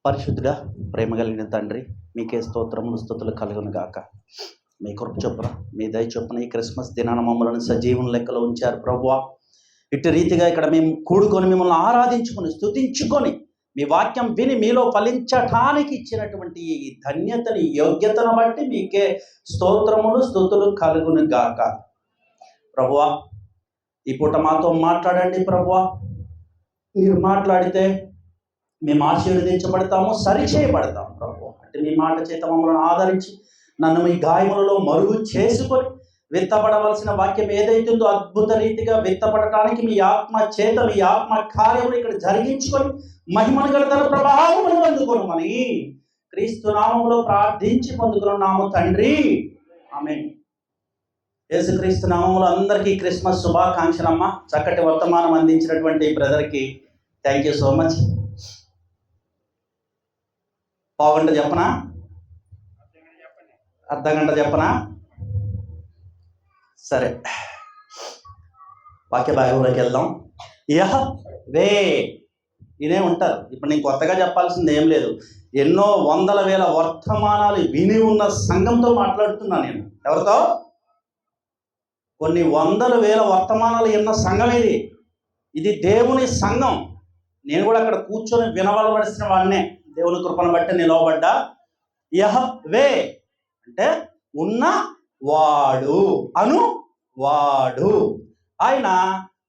పరిశుద్ధుడా, ప్రేమ కలిగిన తండ్రి, మీకే స్తోత్రములు స్తుతులు కలుగును గాక. మీ కృప చొప్పున, మీ దయ చొప్పున ఈ క్రిస్మస్ దినాన మమ్మల్ని సజీవం లెక్కలో ఉంచారు ప్రభువా. ఇటు రీతిగా ఇక్కడ మేము కూడుకొని మిమ్మల్ని ఆరాధించుకొని స్తుతించుకొని మీ వాక్యం విని మీలో ఫలించటానికి ఇచ్చినటువంటి ఈ ధన్యతని, యోగ్యతను బట్టి మీకే స్తోత్రములు స్తుతులు కలుగును గాక. ప్రభువా, ఈ పూట మాతో మాట్లాడండి ప్రభువా. మీరు మాట్లాడితే మేము ఆశీర్వదించబడతాము, సరిచేయబడతాము ప్రభు. అంటే మీ మాట చేత మమ్మల్ని ఆదరించి నన్ను మీ గాయములలో మరుగు చేసుకొని విత్తబడవలసిన వాక్యం ఏదైతుందో అద్భుత రీతిగా విత్తబడటానికి మీ ఆత్మ చేత, మీ ఆత్మ కార్యములు ఇక్కడ జరిగించుకొని మహిమను గల తన ప్రభావమును అందుకొనమని క్రీస్తు నామములో ప్రార్థించి పొందుకున్నాము తండ్రి, ఆమేన్. యేసుక్రీస్తు నామములో అందరికీ క్రిస్మస్ శుభాకాంక్షలమ్మ. చక్కటి వర్తమానం అందించినటువంటి బ్రదర్కి థ్యాంక్ యూ సో మచ్. పావుగంట చెప్పనా, అర్ధగంట చెప్పనా? సరే, వాక్య భాగంలోకి వెళ్దాం. యెహోవా ఇదే ఉంటారు. ఇప్పుడు నేను కొత్తగా చెప్పాల్సింది ఏం లేదు. ఎన్నో వందల వేల వర్తమానాలు విని ఉన్న సంఘంతో మాట్లాడుతున్నాను నేను. ఎవరితో? కొన్ని వందల వేల వర్తమానాలు విన్న సంఘం ఇది దేవుని సంఘం. నేను కూడా అక్కడ కూర్చొని వినవలవలసిన వాడినే. దేవుని కృపను బట్టి నిలవబడ్డా. యెహోవా అంటే ఉన్నవాడు, అనువాడు. ఆయన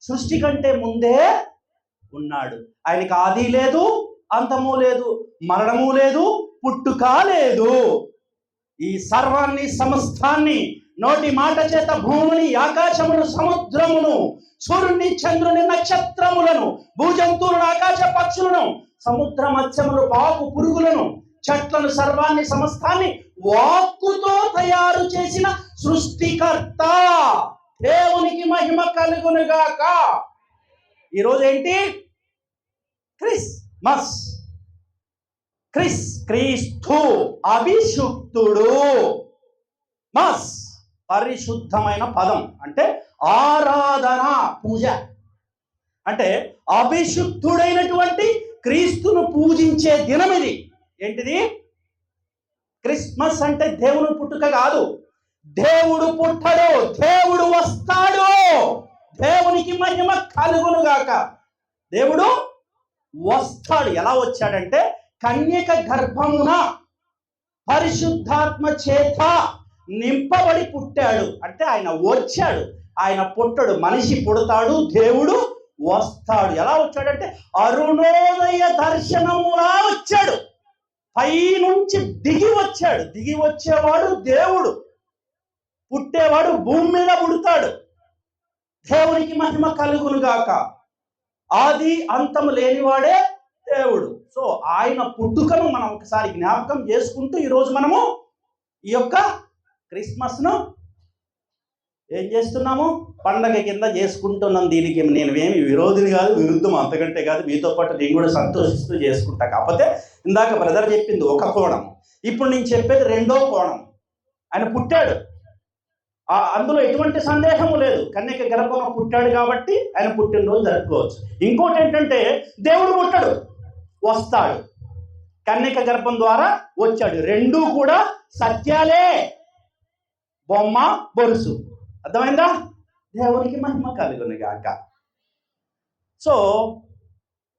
సృష్టి కంటే ముందే ఉన్నాడు. ఆయనకి ఆది లేదు, అంతము లేదు, మరణము లేదు, పుట్టుక లేదు. ఈ సర్వాన్ని, సమస్తాన్ని నోటి మాట చేత భూమిని, ఆకాశమును, సముద్రమును, సూర్యుని, చంద్రుని, నక్షత్రములను, భూజంతువులను, ఆకాశ పక్షులను, సముద్ర మత్స్యములు, పాపు పురుగులను, చెట్లను, సర్వాన్ని, సమస్తాన్ని వాక్కుతో తయారు చేసిన సృష్టికర్త దేవునికి మహిమ కలుగునుగాక. ఈరోజు ఏంటి? క్రిస్మస్. క్రీస్తు అభిషుక్తుడు. మస్ పరిశుద్ధమైన పదం అంటే ఆరాధన, పూజ. అంటే అభిషుక్తుడైనటువంటి క్రీస్తును పూజించే దినం ఇది. ఏంటిది? క్రిస్మస్ అంటే దేవుని పుట్టుక కాదు. దేవుడు పుట్టడు, దేవుడు వస్తాడు. దేవునికి మహిమ కలుగునుగాక. దేవుడు వస్తాడు. ఎలా వచ్చాడంటే కన్యక గర్భమున పరిశుద్ధాత్మ చేత నింపబడి పుట్టాడు. అంటే ఆయన వచ్చాడు, ఆయన పుట్టడు. మనిషి పుడతాడు, దేవుడు వస్తాడు. ఎలా వచ్చాడంటే అరుణోదయ దర్శనములా వచ్చాడు. పైనుంచి దిగి వచ్చాడు. దిగి వచ్చేవాడు దేవుడు, పుట్టేవాడు భూమి మీద పుడతాడు. దేవునికి మహిమ కలుగునుగాక. ఆది అంతము లేనివాడే దేవుడు. సో ఆయన పుట్టుకను మనం ఒకసారి జ్ఞాపకం చేసుకుంటూ ఈరోజు మనము ఈ యొక్క క్రిస్మస్ను ఏం చేస్తున్నాము? పండగ కింద చేసుకుంటున్నాం. దీనికి నేను ఏమి విరోధిని కాదు, విరుద్ధం అంతకంటే కాదు. మీతో పాటు నేను కూడా సంతోషిస్తూ చేసుకుంటా. కాకపోతే ఇందాక బ్రదర్ చెప్పింది ఒక కోణం, ఇప్పుడు నేను చెప్పేది రెండో కోణం. ఆయన పుట్టాడు, అందులో ఎటువంటి సందేహము లేదు. కన్యక గర్భంలో పుట్టాడు కాబట్టి ఆయన పుట్టినరోజు జరుపుకోవచ్చు. ఇంకోటి ఏంటంటే దేవుడు పుట్టాడు, వస్తాడు. కన్యక గర్భం ద్వారా వచ్చాడు. రెండూ కూడా సత్యాలే. బొమ్మ బొరుసు. అర్థమైందా? దేవునికి మహిమ కలుగునుగాక. సో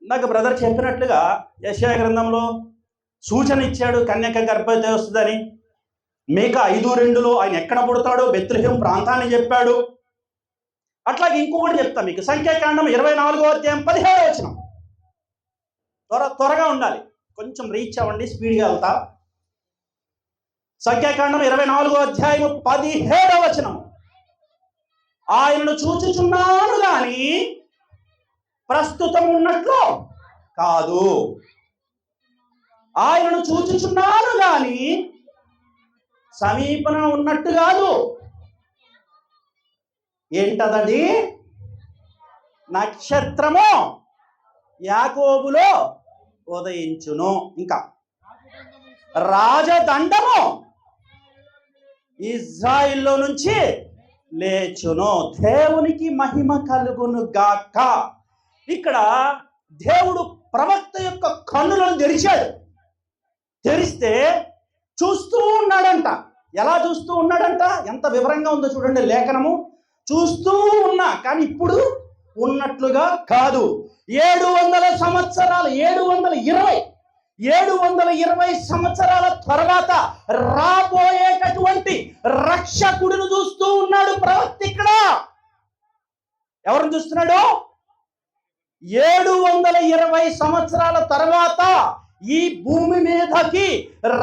నాకు బ్రదర్ చెప్పినట్లుగా యెషయా గ్రంథంలో సూచన ఇచ్చాడు కన్యక గర్భవతి వస్తుందని. మీకా 5:2 ఆయన ఎక్కడ పుడతాడో బెత్లెహేము ప్రాంతాన్ని చెప్పాడు. అట్లాగే ఇంకొకటి చెప్తా మీకు. సంఖ్యాకాండం 24వ అధ్యాయం 17వ వచనం. త్వరగా ఉండాలి, కొంచెం రీచ్ అవ్వండి, స్పీడ్గా వెళ్తా. సంఖ్యాకాండం 24వ అధ్యాయం 17వ వచనం. ఆయనను చూచుచున్నాను గాని ప్రస్తుతం ఉన్నట్లు కాదు. ఆయనను చూచుచున్నాను గాని సమీపన ఉన్నట్టు కాదు. ఏంటది? నక్షత్రము యాకోబులో ఉదయించును, ఇంకా రాజదండము ఇజ్రాయిల్లో నుంచి లేచును. దేవునికి మహిమ కలుగును గాక. ఇక్కడ దేవుడు ప్రవక్త యొక్క కన్నులను తెరిచాడు. తెరిస్తే చూస్తూ ఉన్నాడంట. ఎలా చూస్తూ ఉన్నాడంట? ఎంత వివరంగా ఉందో చూడండి లేఖనము. చూస్తూ ఉన్నా, కానీ ఇప్పుడు ఉన్నట్లుగా కాదు. 700 సంవత్సరాలు 720 సంవత్సరాల తర్వాత రాబోయేటటువంటి రక్షకుడిని చూస్తూ ఉన్నాడు ప్రవక్త ఇక్కడ. ఎవరిని చూస్తున్నాడు? 720 సంవత్సరాల తర్వాత ఈ భూమి మీదకి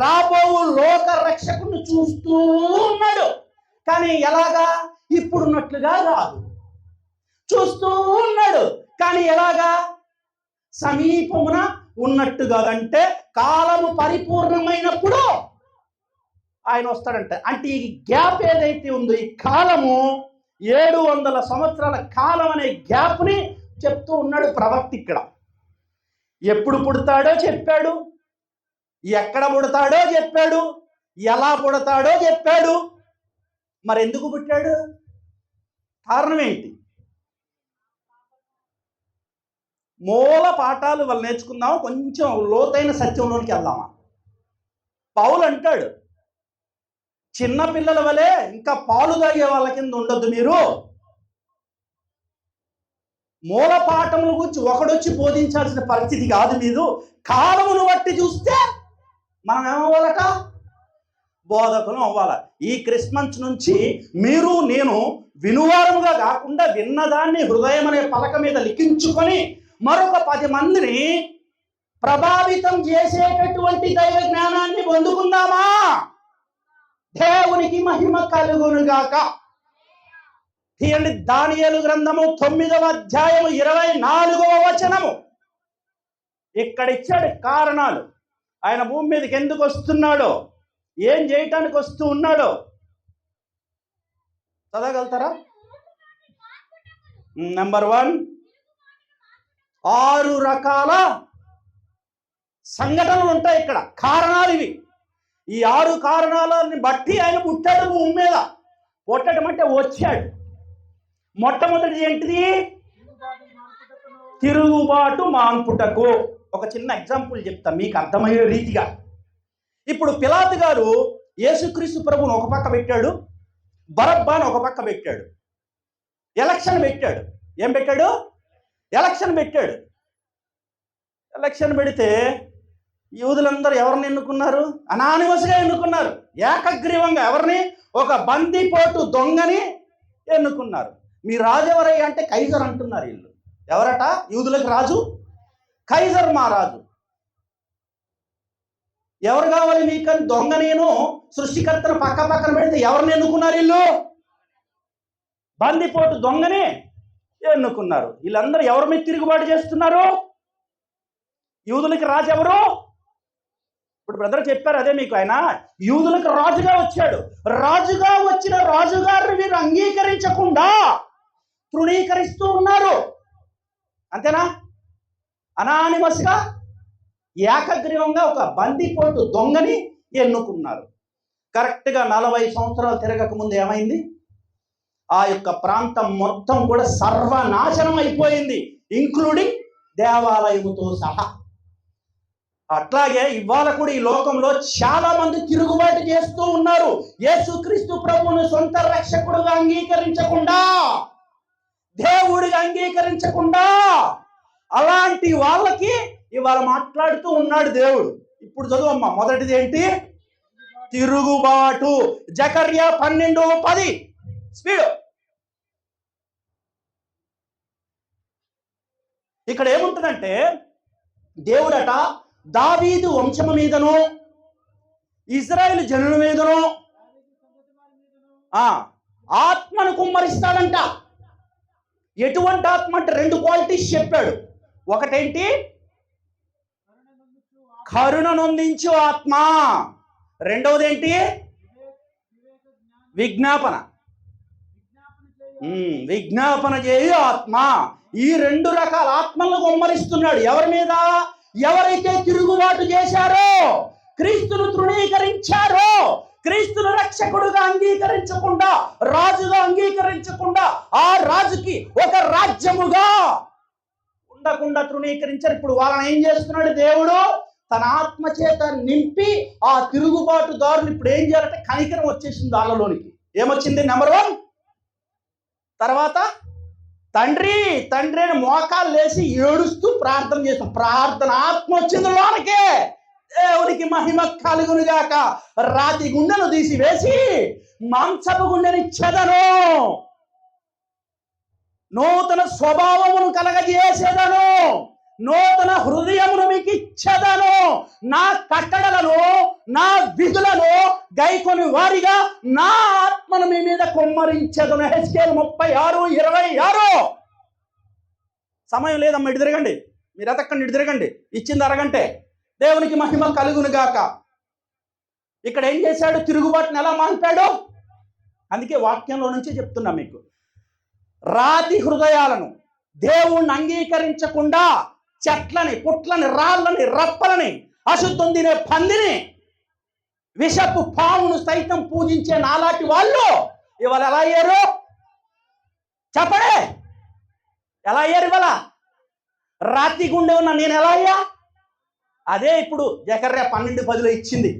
రాబో లోక రక్షకుడిని చూస్తూ ఉన్నాడు. కానీ ఎలాగా? ఇప్పుడున్నట్లుగా కాదు. చూస్తూ ఉన్నాడు, కానీ ఎలాగా? సమీపమున ఉన్నట్టుగా. అంటే కాలము పరిపూర్ణమైనప్పుడు ఆయన వస్తాడంట. అంటే ఈ గ్యాప్ ఏదైతే ఉందో, ఈ కాలము 700 సంవత్సరాల కాలం అనే గ్యాప్ని చెప్తూ ఉన్నాడు ప్రవక్త ఇక్కడ. ఎప్పుడు పుడతాడో చెప్పాడు, ఎక్కడ పుడతాడో చెప్పాడు, ఎలా పుడతాడో చెప్పాడు. మరి ఎందుకు పుట్టాడు? కారణం ఏంటి? మూల పాఠాలు వాళ్ళు నేర్చుకుందాం, కొంచెం లోతైన సత్యంలోనికి వెళ్దామా. పౌలు అంటాడు, చిన్నపిల్లల వలె ఇంకా పాలు తాగే వాళ్ళ కింద ఉండొద్దు మీరు. మూల పాఠముల గురించి ఒకడొచ్చి బోధించాల్సిన పరిస్థితి కాదు మీరు. కాలమును బట్టి చూస్తే మనం ఏమవ్వాలట? బోధకులు అవ్వాలి. ఈ క్రిస్మస్ నుంచి మీరు నేను వినువారముగా కాకుండా విన్నదాన్ని హృదయం అనే పలక మీద లిఖించుకొని మరొక 10 మందిని ప్రభావితం చేసేటటువంటి దైవ జ్ఞానాన్ని పొందుకుందామా? దేవునికి మహిమ కలుగునుగాక. తీయండి దానియేలు గ్రంథము 9వ అధ్యాయము 24వ వచనము. ఇక్కడ ఇచ్చాడు కారణాలు. ఆయన భూమి మీదకి ఎందుకు వస్తున్నాడో, ఏం చేయటానికి వస్తూ ఉన్నాడో చదవగలుగుతారా? నెంబర్ 1, 6 రకాల సంఘటనలు ఉంటాయి ఇక్కడ. కారణాలు ఇవి. ఈ 6 కారణాలని బట్టి ఆయన పుట్టాడు భూమి మీద. పుట్టడం అంటే వచ్చాడు. మొట్టమొదటిది ఏంటిది? తిరుగుబాటు మాన్పుటకు. ఒక చిన్న ఎగ్జాంపుల్ చెప్తా మీకు అర్థమయ్యే రీతిగా. ఇప్పుడు పిలాతు గారు యేసుక్రీస్తు ప్రభువును ఒక పక్క పెట్టాడు, బరబ్బాను ఒక పక్క పెట్టాడు. ఎలక్షన్ పెట్టాడు. ఏం పెట్టాడు? ఎలక్షన్ పెట్టాడు. ఎలక్షన్ పెడితే యూదులందరూ ఎవరిని ఎన్నుకున్నారు? అనానిమస్గా ఎన్నుకున్నారు. ఏకగ్రీవంగా. ఎవరిని? ఒక బందిపోటు దొంగని ఎన్నుకున్నారు. మీ రాజు ఎవరయ్యా అంటే కైజర్ అంటున్నారు వీళ్ళు. ఎవరట? యూదులకు రాజు కైజర్ మా రాజు. ఎవరు కావాలి మీకు? దొంగ నేను సృష్టికర్తను పక్కన పెడితే ఎవరిని ఎన్నుకున్నారు వీళ్ళు? బందిపోటు దొంగని ఎన్నుకున్నారు. వీళ్ళందరూ ఎవరి మీద తిరుగుబాటు చేస్తున్నారు? యూదులకి రాజు ఎవరు? ఇప్పుడు బ్రదర్ చెప్పారు అదే మీకు. ఆయన యూదులకు రాజుగా వచ్చాడు. రాజుగా వచ్చిన రాజుగారిని వీరు అంగీకరించకుండా తృణీకరిస్తూ ఉన్నారు. అంతేనా? అనానిమస్గా ఏకగ్రీవంగా ఒక బందిపోటు దొంగని ఎన్నుకున్నారు. కరెక్ట్గా 40 సంవత్సరాలు తిరగక ముందు ఏమైంది? ఆ యొక్క ప్రాంతం మొత్తం కూడా సర్వనాశనం అయిపోయింది, ఇంక్లూడింగ్ దేవాలయముతో సహా. అట్లాగే ఇవాళ కూడా ఈ లోకంలో చాలా మంది తిరుగుబాటు చేస్తూ ఉన్నారు. యేసుక్రీస్తు ప్రభువును సొంత రక్షకుడుగా అంగీకరించకుండా, దేవుడిగా అంగీకరించకుండా అలాంటి వాళ్ళకి ఇవాళ మాట్లాడుతూ ఉన్నాడు దేవుడు. ఇప్పుడు చదువమ్మా. మొదటిది ఏంటి? తిరుగుబాటు. జకర్యా 12:10 స్పీడ్. ఇక్కడ ఏముంటుందంటే, దేవుడట దావీదు వంశము మీదను ఇజ్రాయేలు జనుల మీదను ఆత్మను కుమ్మరిస్తాడంట. ఎటువంటి ఆత్మ అంటే 2 క్వాలిటీస్ చెప్పాడు. ఒకటేంటి? కరుణ నొందించు ఆత్మ. రెండవది ఏంటి? విజ్ఞాపన చేయు ఆత్మ. ఈ 2 రకాల ఆత్మలను కుమ్మరిస్తున్నాడు. ఎవరి మీద? ఎవరైతే తిరుగుబాటు చేశారో, క్రీస్తును తృణీకరించారో, క్రీస్తును రక్షకుడుగా అంగీకరించకుండా, రాజుగా అంగీకరించకుండా, ఆ రాజుకి ఒక రాజ్యముగా ఉండకుండా తృణీకరించారు. ఇప్పుడు వాళ్ళని ఏం చేస్తున్నాడు దేవుడు? తన ఆత్మ చేత నింపి ఆ తిరుగుబాటుదారులు ఇప్పుడు ఏం చేయాలంటే కనికరం వచ్చేసింది వాళ్ళలోనికి. ఏమొచ్చింది? నెంబర్ 1. తర్వాత తండ్రి తండ్రి అని మోకాలు లేచి ఏడుస్తూ ప్రార్థన చేస్తాం. ప్రార్థన ఆత్మ వచ్చింది లోనకే. దేవునికి మహిమ కలుగునుగాక. రాతి గుండెను తీసివేసి మాంసపు గుండెనిచ్చేదను, నూతన స్వభావమును కలగజేసేదను, నూతన హృదయమును మీకు ఇచ్చేదను, నా కట్టడలను నా విధులను గైకొని వారిగా నా ఆత్మను మీ మీద కుమ్మరించేదను. హెచ్కేల్ 36:26. సమయం లేదమ్మా, ఇటు తిరగండి. మీరు ఎతక్కండి, ఇటు తిరగండి. ఇచ్చింది అరగంటే. దేవునికి మహిమ కలుగును గాక. ఇక్కడ ఏం చేశాడు? తిరుగుబాటుని ఎలా మాన్పాడు? అందుకే వాక్యంలో నుంచి చెప్తున్నా మీకు. రాతి హృదయాలను, దేవుణ్ణి అంగీకరించకుండా చెట్లని, పుట్లని, రాళ్ళని, రప్పలని, అశుద్ధం తినే పందిని, విషపు పామును సైతం పూజించే నాలాంటి వాళ్ళు ఇవాళ ఎలా అయ్యారు? చెప్పడే, ఎలా అయ్యారు ఇవాళ? రాతి గుండె ఉన్న నేను ఎలా అయ్యా? అదే ఇప్పుడు జకర్యా 12:10 ఇచ్చింది.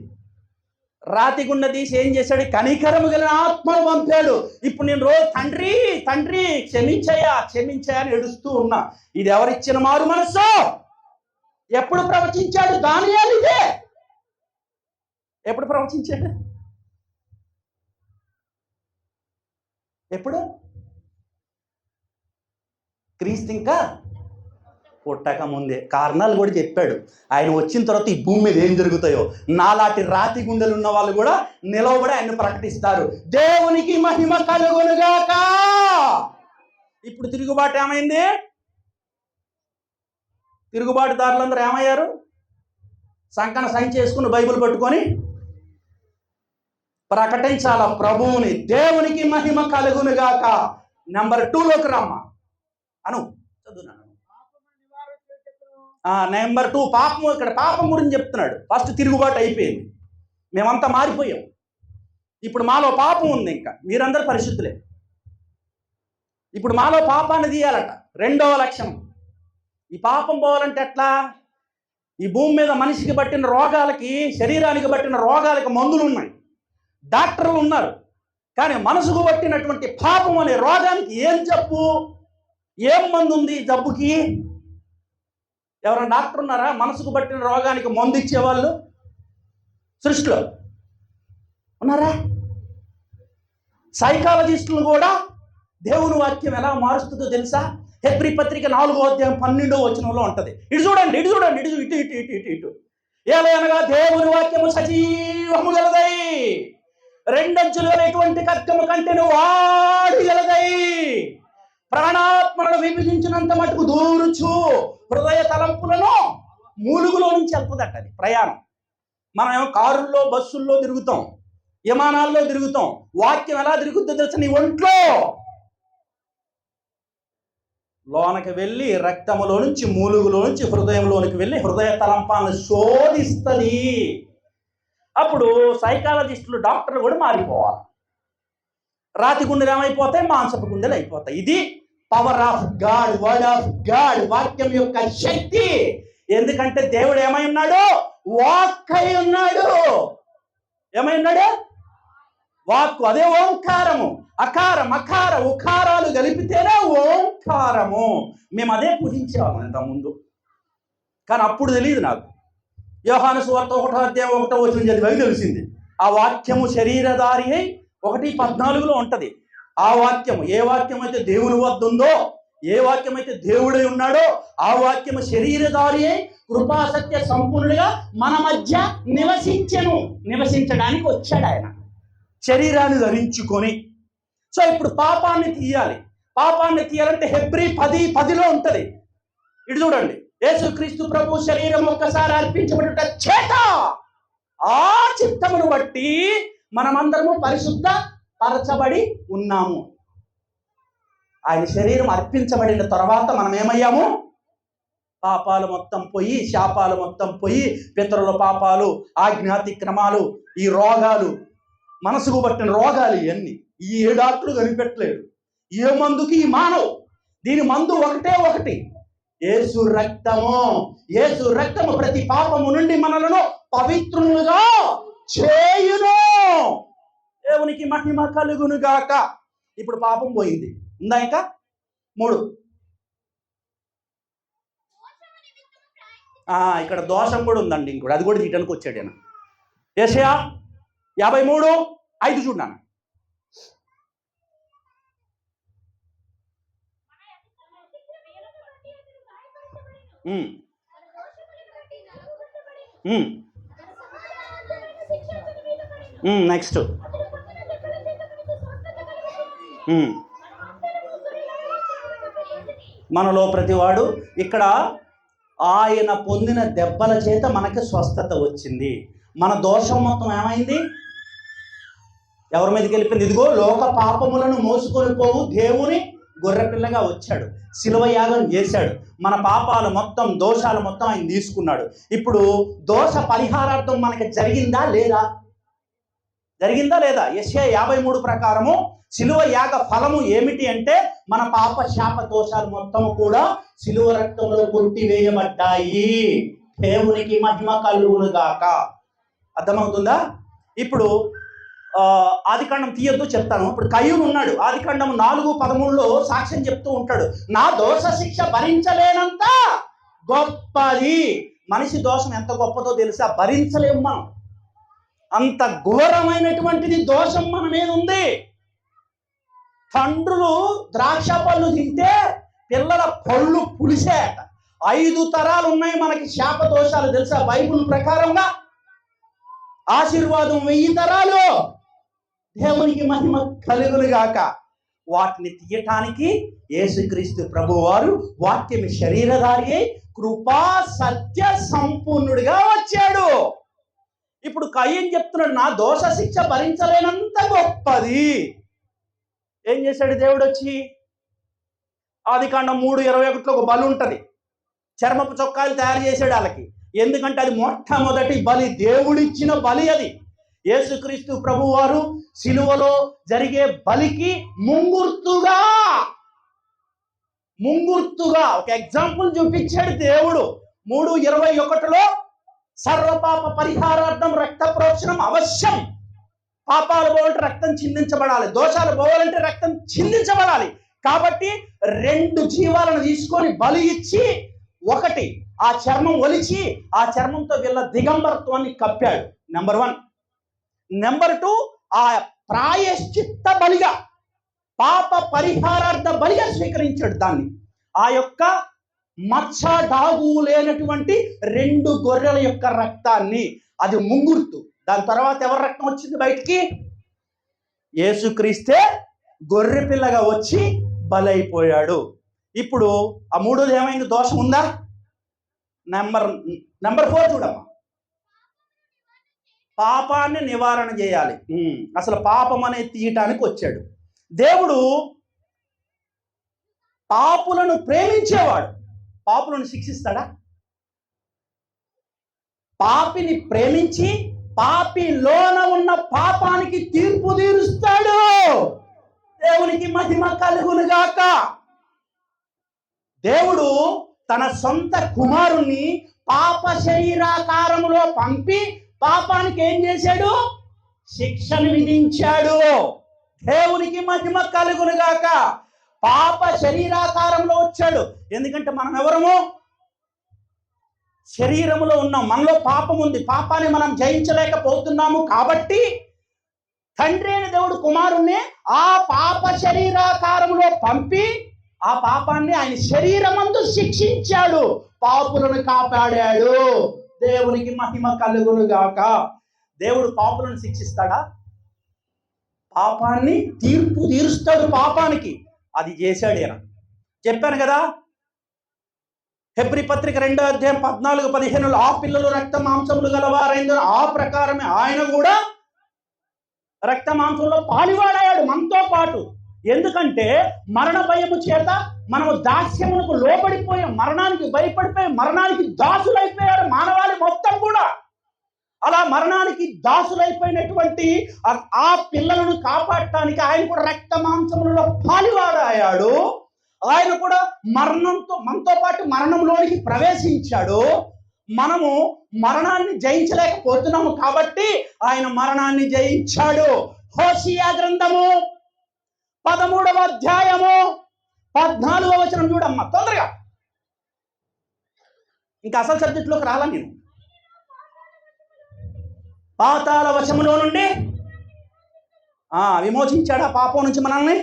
రాతి గుండె తీసి ఏం చేశాడు? కనికరము కలిగిన ఆత్మను పంపాడు. ఇప్పుడు నేను రోజు తండ్రి తండ్రి క్షమించయ్యా క్షమించయ్యా అని ఏడుస్తూ ఉన్నా. ఇది ఎవరిచ్చిన మారు మనస్సు? ఎప్పుడు ప్రవచించాడు దానియేలు? ఇదే ఎప్పుడు ప్రవచించాడు? ఎప్పుడు? క్రీస్తు ఇంకా పుట్టక ముందే. కారణాలు కూడా చెప్పాడు. ఆయన వచ్చిన తర్వాత ఈ భూమి మీద ఏం జరుగుతాయో నాలాంటి రాతి గుండెలు ఉన్న వాళ్ళు కూడా నిలవబడి ఆయన ప్రకటిస్తారు. దేవునికి మహిమ కలుగునుగాక. ఇప్పుడు తిరుగుబాటు ఏమైంది? తిరుగుబాటుదారులందరూ ఏమయ్యారు? సంకన సంచి చేసుకుని బైబిల్ పట్టుకొని ప్రకటించాల ప్రభువుని. దేవునికి మహిమ కలుగునుగాక. నెంబర్ 2లోకి రమ్మ అను, చదువునా. నెంబర్ 2 పాపం. ఇక్కడ పాపం గురించి చెప్తున్నాడు. ఫస్ట్ తిరుగుబాటు అయిపోయింది, మేమంతా మారిపోయాం. ఇప్పుడు మాలో పాపం ఉంది. ఇంకా మీరందరూ పరిశుద్ధులే. ఇప్పుడు మాలో పాపాన్ని తీయాలట. 2వ లక్షణం. ఈ పాపం పోవాలంటే ఎట్లా? ఈ భూమి మీద మనిషికి పట్టిన రోగాలకి, శరీరానికి పట్టిన రోగాలకి మందులు ఉన్నాయి, డాక్టర్లు ఉన్నారు. కానీ మనసుకు పట్టినటువంటి పాపం అనే రోగానికి ఏం జబ్బు, ఏం మందు ఉంది? జబ్బుకి ఎవరైనా డాక్టర్ ఉన్నారా? మనసుకు పట్టిన రోగానికి మందు ఇచ్చేవాళ్ళు సృష్టిలో ఉన్నారా? సైకాలజిస్టులు కూడా దేవుని వాక్యం ఎలా మారుస్తుందో తెలుసా? హెబ్రీ పత్రిక 4:12 ఉంటది. ఇటు చూడండి, ఇటు చూడండి, ఇటు ఇటు ఇటు ఇటు ఇటు ఇటు ఏలయనగా దేవుని వాక్యము సజీవము గలదై, రెండంచులు ఎటువంటి ఖడ్గము కంటెను వాడి గలదై, ప్రాణాత్మలను విభజించినంత మటుకు దూరుచు హృదయ తలంపులను మూలుగులో నుంచి వెళ్తుందట. అది ప్రయాణం. మనం ఏమో కారుల్లో, బస్సుల్లో తిరుగుతాం, విమానాల్లో తిరుగుతాం. వాక్యం ఎలా తిరుగుతుందో తెలుసా? నీ ఒంట్లో లోనకి వెళ్ళి రక్తములో నుంచి, మూలుగులో నుంచి హృదయంలోనికి వెళ్ళి హృదయ తలంపాలను శోధిస్తుంది. అప్పుడు సైకాలజిస్టులు, డాక్టర్లు కూడా మారిపోవాలి. రాతి గుండెలు ఏమైపోతాయి? మాంసపు గుండెలు అయిపోతాయి. ఇది power of God, word of God, వాక్యం యొక్క శక్తి. ఎందుకంటే దేవుడు ఏమై ఉన్నాడు? వాక్ అయి ఉన్నాడు. ఏమై ఉన్నాడు? వాక్కు. అదే ఓంకారము. అకారం, అకార, ఉకారాలు కలిపితేనే ఓంకారము. మేము అదే పూజించేవాళ్ళం ఇంతకుముందు. కానీ అప్పుడు తెలియదు నాకు. యోహాను సువార్త 1:1 చదివి తెలిసింది. ఆ వాక్యము శరీరధారి అయి 1:14 ఉంటది. ఆ వాక్యము, ఏ వాక్యం అయితే దేవుని వద్ద ఉందో, ఏ వాక్యం అయితే దేవుడై ఉన్నాడో, ఆ వాక్యము శరీరధారి అయి కృపాసత్య సంపూర్ణుడిగా మన మధ్య నివసించెను. నివసించడానికి వచ్చాడు ఆయన శరీరాన్ని ధరించుకొని. సో ఇప్పుడు పాపాన్ని తీయాలి. పాపాన్ని తీయాలంటే హెబ్రీ 10:10 ఉంటది. ఇటు చూడండి. యేసుక్రీస్తు ప్రభు శరీరం ఒక్కసారి అర్పించబడుట చేత ఆ చిత్తమును బట్టి మనమందరము పరిశుద్ధ పరచబడి ఉన్నాము. ఆయన శరీరం అర్పించబడిన తర్వాత మనం ఏమయ్యాము? పాపాలు మొత్తం పోయి, శాపాలు మొత్తం పోయి, పితరుల పాపాలు, ఆజ్ఞాతిక్రమాలు, ఈ రోగాలు, మనసుకు పట్టిన రోగాలు, ఇవన్నీ ఏ డాక్టరు కనిపెట్టలేడు. ఏ మందుకి ఈ మానవు. దీని మందు ఒకటే ఒకటి. యేసు రక్తము ప్రతి పాపము నుండి మనలను పవిత్రులుగా చేయును. దేవునికి మహిమ కలుగును గాక. ఇప్పుడు పాపం పోయింది. ఉందా ఇంకా 3? ఇక్కడ దోషం కూడా ఉందండి. ఇంకోటి అది కూడా తీయడానికి వచ్చాడు ఆయన. యెషయా 53:5 చూడన్నా. నెక్స్ట్ మనలో ప్రతివాడు ఇక్కడ ఆయన పొందిన దెబ్బల చేత మనకి స్వస్థత వచ్చింది. మన దోషం మొత్తం ఏమైంది? ఎవరి మీదకి వెళ్ళిపోయింది? ఇదిగో లోక పాపములను మోసుకొని పోవు దేవుని గొర్రెపిల్లగా వచ్చాడు, శిలువ యాగం చేశాడు, మన పాపాలు మొత్తం దోషాలు మొత్తం ఆయన తీసుకున్నాడు. ఇప్పుడు దోష పరిహారార్థం మనకి జరిగిందా లేదా? యెషయా 53 ప్రకారము శిలువ యాగ ఫలము ఏమిటి అంటే మన పాప శాప దోషాలు మొత్తం కూడా శిలువ రక్తంలో కొట్టివేయబడ్డాయి. దేవునికి మహిమ కలుగును గాక. అర్థమవుతుందా? ఇప్పుడు ఆదికాండం తీయొద్దు, చెప్తాను. ఇప్పుడు కయ్యూను ఉన్నాడు. ఆదికాండం 4:13 సాక్ష్యం చెప్తూ ఉంటాడు, నా దోష శిక్ష భరించలేనంత గొప్పది. మనిషి దోషం ఎంత గొప్పదో తెలుసా? భరించలేము మనం. అంత ఘోరమైనటువంటిది దోషం మన మీద ఉంది. తండ్రులు ద్రాక్ష పళ్ళు తింటే పిల్లల పళ్ళు పులిసేట. 5 తరాలు ఉన్నాయి మనకి శాప దోషాలు తెలుసా? బైబిల్ ప్రకారంగా ఆశీర్వాదం 1000 తరాలు. దేవునికి మహిమ కలుగును గాక. వాటిని తీయటానికి యేసుక్రీస్తు ప్రభువారు వాక్యం శరీరధారి అయి కృపా సత్య సంపూర్ణుడిగా వచ్చాడు. ఇప్పుడు కయ్యూను చెప్తున్నాడు, నా దోష శిక్ష భరించలేనంత గొప్పది. ఏం చేశాడు దేవుడు వచ్చి? ఆదికాండం 3:21 ఒక బలి ఉంటుంది. చర్మపు చొక్కాలు తయారు చేశాడు వాళ్ళకి. ఎందుకంటే అది మొట్టమొదటి బలి, దేవుడిచ్చిన బలి అది. యేసుక్రీస్తు ప్రభువారు శిలువలో జరిగే బలికి ముంగుర్తుగా ఒక ఎగ్జాంపుల్ చూపించాడు దేవుడు. 3:21 సర్వపాప పరిహారార్థం రక్త ప్రోక్షణం అవశ్యం. పాపాలు పోవాలంటే రక్తం చిందించబడాలి, దోషాలు పోవాలంటే రక్తం చిందించబడాలి. కాబట్టి 2 జీవాలను తీసుకొని బలి ఇచ్చి, ఒకటి ఆ చర్మం ఒలిచి ఆ చర్మంతో వీళ్ళ దిగంబరత్వాన్ని కప్పాడు. నెంబర్ 1. నెంబర్ 2, ఆ ప్రాయశ్చిత్త బలిగా, పాప పరిహారార్థ బలిగా స్వీకరించాడు దాన్ని. ఆ యొక్క మచ్చ డాగు లేనటువంటి 2 గొర్రెల యొక్క రక్తాన్ని, అది ముంగుర్తు. దాని తర్వాత ఎవరి రక్తం వచ్చింది బయటికి? యేసుక్రీస్తే గొర్రె పిల్లగా వచ్చి బలైపోయాడు. ఇప్పుడు ఆ 3వది ఏమైంది? దోషం ఉందా? నెంబర్ 4 చూడమ్మా. పాపాన్ని నివారణ చేయాలి. అసలు పాపం అనేది తీయటానికి వచ్చాడు దేవుడు. పాపులను ప్రేమించేవాడు. పాపులను శిక్షిస్తాడా? పాపిని ప్రేమించి పాపిలోన ఉన్న పాపానికి తీర్పు తీరుస్తాడు. దేవునికి మహిమ కలుగును గాక. దేవుడు తన సొంత కుమారుణ్ణి పాప శరీరాకారములో పంపి పాపానికి ఏం చేశాడు? శిక్షను విధించాడు. దేవునికి మహిమ కలుగును గాక. పాప శరీరాకారంలో వచ్చాడు. ఎందుకంటే మనం ఎవరము? శరీరములో ఉన్నాం, మనలో పాపం ఉంది, పాపాన్ని మనం జయించలేకపోతున్నాము. కాబట్టి తండ్రి అయిన దేవుడు కుమారుణ్ణి ఆ పాప శరీరాకారంలో పంపి ఆ పాపాన్ని ఆయన శరీరమందు శిక్షించాడు, పాపులను కాపాడాడు. దేవునికి మహిమ కలుగును గాక. దేవుడు పాపులను శిక్షిస్తాడా? పాపాన్ని తీర్పు తీరుస్తాడు పాపానికి. అది చేశాడు ఈయన. చెప్పాను కదా, హెబ్రీ పత్రిక 2:14-15 ఆ పిల్లలు రక్త మాంసములు గలవారైందని ఆ ప్రకారమే ఆయన కూడా రక్త మాంసంలో పాలివాడాడు మనతో పాటు. ఎందుకంటే మరణ భయము చేత మనము దాస్యములకు లోబడిపోయాం, మరణానికి భయపడిపోయాం, మరణానికి దాసులైపోయారు మానవాళి మొత్తం కూడా. అలా మరణానికి దాసులైపోయినటువంటి ఆ పిల్లలను కాపాడటానికి ఆయన కూడా రక్త మాంసములలో పాలివాడాడు. ఆయన కూడా మనతో పాటు మరణంలోనికి ప్రవేశించాడు. మనము మరణాన్ని జయించలేకపోతున్నాము కాబట్టి ఆయన మరణాన్ని జయించాడు. హోషియా గ్రంథము 13వ అధ్యాయము 14వ వచనం చూడమ్మా తొందరగా. ఇంకా అసలు సబ్జెక్టులోకి రాలా నేను. పాతాళ వశములో నుండి విమోచించాడు ఆ పాపం నుంచి మనల్ని.